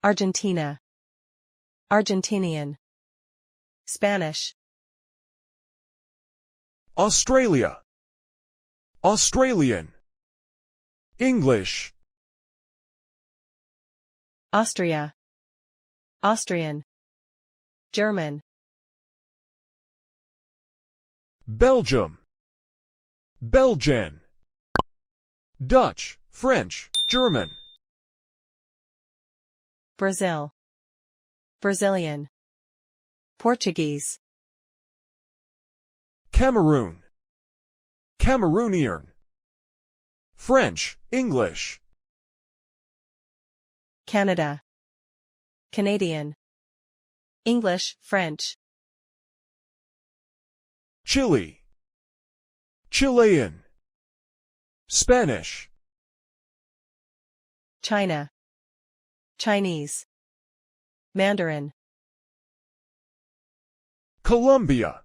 Argentina. Argentinian. Spanish. Australia. Australian. English. Austria. Austrian. German. Belgium. Belgian. Dutch, French, German. Brazil. Brazilian. Portuguese. Cameroon. Cameroonian. French, English. Canada. Canadian. English, French. Chile. Chilean. Spanish. China. Chinese. Mandarin. Colombia.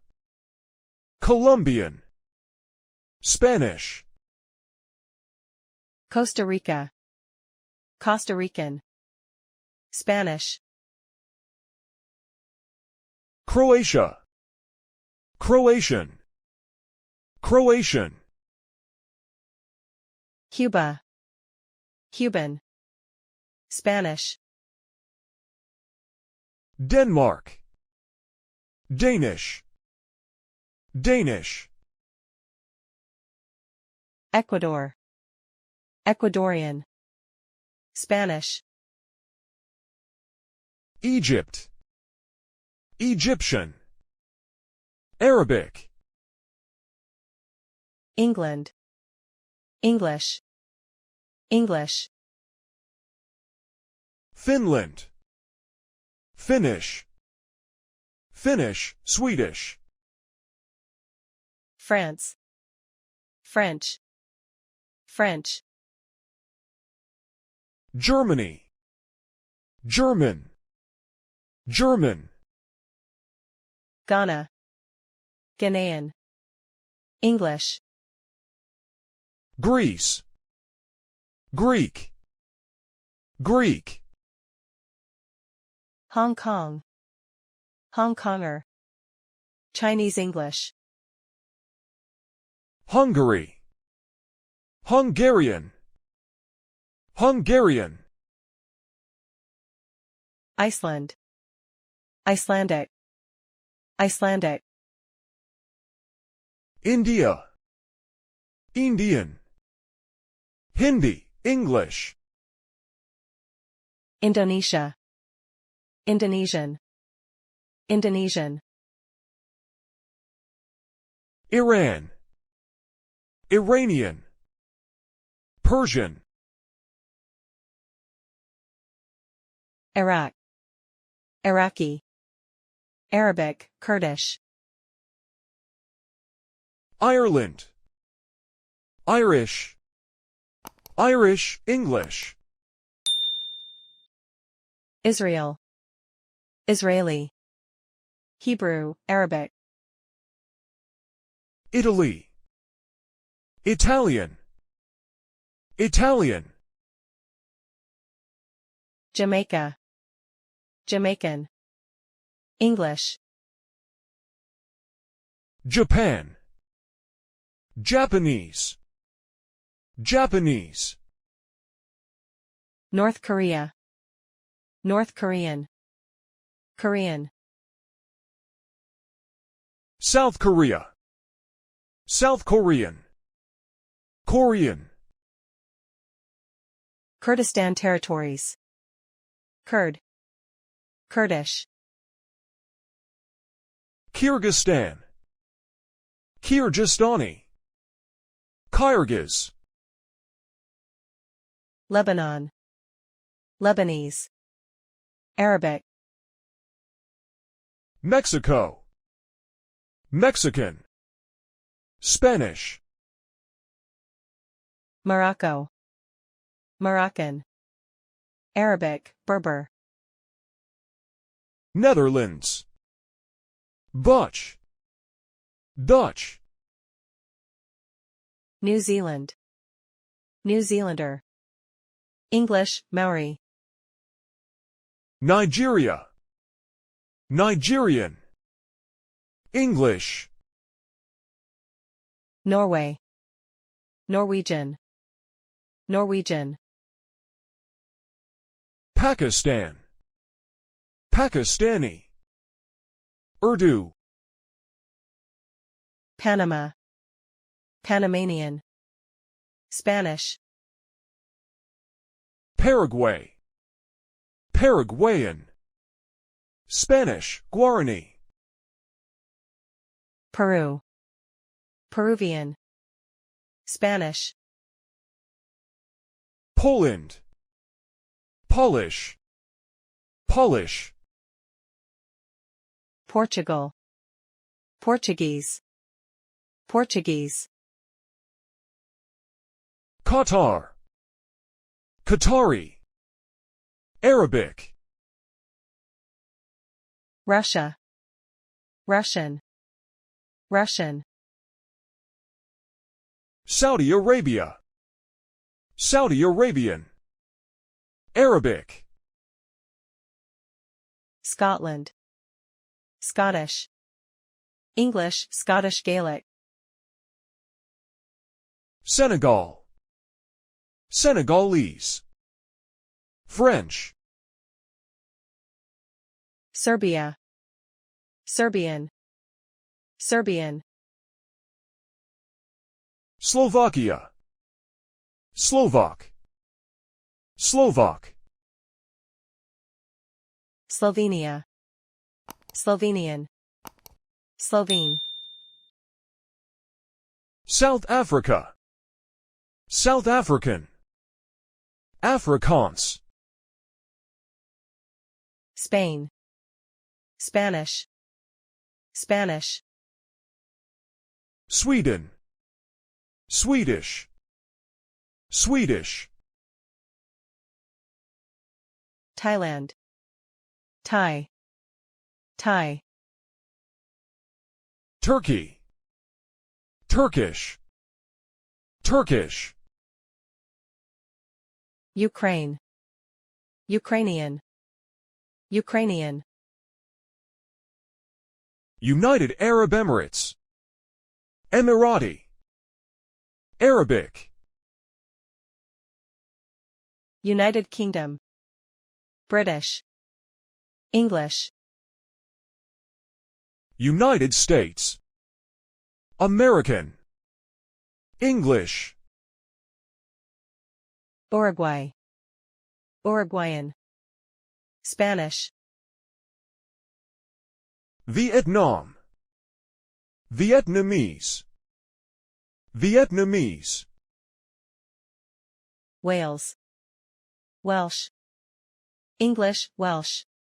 Colombian. Spanish. Costa Rica. Costa Rican. Spanish. Croatia. Croatian. Croatian. Cuba. Cuban. Spanish. Denmark. Danish. Danish. Ecuador. Ecuadorian. Spanish. Egypt. Egyptian. Arabic. England. English. English. Finland. Finnish. Finnish, Swedish. France. French. French. Germany. German. German. Ghana. Ghanaian. English. Greece. Greek. Greek. Hong Kong. Hong Konger. Chinese English. Hungary. Hungarian. Hungarian. Iceland. Icelandic. Icelandic. India. Indian. Hindi, English. Indonesia. Indonesian. Indonesian. Iran. Iranian. Persian. Iraq. Iraqi. Arabic, Kurdish. Ireland. Irish. Irish, English. Israel. Israeli. Hebrew, Arabic. Italy. Italian. Italian. Jamaica. Jamaican. English. Japan. Japanese. Japanese. North Korea. North Korean. Korean. South Korea. South Korean. Korean. Kurdistan Territories. Kurd. Kurdish. Kyrgyzstan. Kyrgyzstani. Kyrgyz. Lebanon. Lebanese. Arabic. Mexico. Mexican. Spanish. Morocco. Moroccan. Arabic, Berber. Netherlands. Dutch. Dutch. New Zealand. New Zealander. English, Maori. Nigeria, Nigerian. English, Norway, Norwegian, Norwegian. Pakistan, Pakistani. Urdu, Panama, Panamanian. Spanish, Paraguay, Paraguayan. Spanish, Guarani. Peru, Peruvian. Spanish, Poland, Polish, Polish. Portugal, Portuguese, Portuguese. Qatar, Qatari. Arabic, Russia, Russian, Russian. Saudi Arabia, Saudi Arabian. Arabic, Scotland, Scottish, English, Scottish Gaelic. Senegal, Senegalese. French, Serbia, Serbian, Serbian. Slovakia, Slovak, Slovak. Slovenia, Slovenian, Slovene. South Africa, South African. Afrikaans, Spain, Spanish, Spanish. Sweden, Swedish, Swedish. Thailand, Thai, Thai. Turkey, Turkish, Turkish. Ukraine, Ukrainian, Ukrainian. United Arab Emirates, Emirati. Arabic, United Kingdom, British, English. United States, American. English, Uruguay, Uruguayan, Spanish. Vietnam, Vietnamese, Vietnamese. Wales, Welsh, English, Welsh.